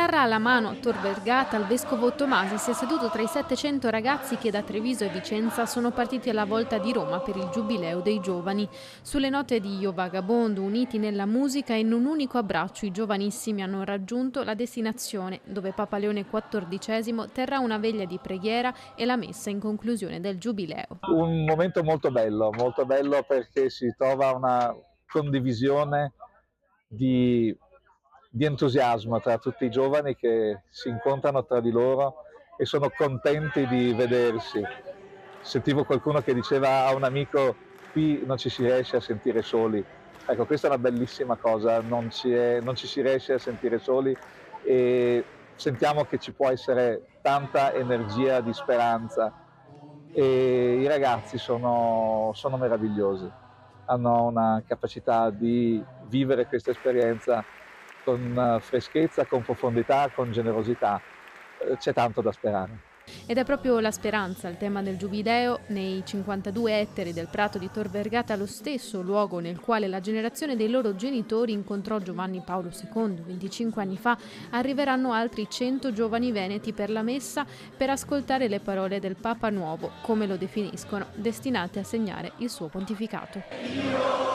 chitarra alla mano a Tor Vergata il vescovo Tomasi si è seduto tra i 700 ragazzi che da Treviso e Vicenza sono partiti alla volta di Roma per il Giubileo dei giovani. Sulle note di Io Vagabondo, uniti nella musica e in un unico abbraccio, i giovanissimi hanno raggiunto la destinazione, dove Papa Leone XIV terrà una veglia di preghiera e la messa in conclusione del Giubileo. Un momento molto bello perché si trova una condivisione di entusiasmo tra tutti i giovani che si incontrano tra di loro e sono contenti di vedersi. Sentivo qualcuno che diceva a un amico: qui non ci si riesce a sentire soli. Ecco, questa è una bellissima cosa, non ci si riesce a sentire soli e sentiamo che ci può essere tanta energia di speranza. E i ragazzi sono meravigliosi, hanno una capacità di vivere questa esperienza con freschezza, con profondità, con generosità. C'è tanto da sperare. Ed è proprio la speranza il tema del Giubileo. Nei 52 ettari del prato di Tor Vergata, lo stesso luogo nel quale la generazione dei loro genitori incontrò Giovanni Paolo II 25 anni fa, arriveranno altri 100 giovani veneti per la messa, per ascoltare le parole del Papa Nuovo, come lo definiscono, destinate a segnare il suo pontificato.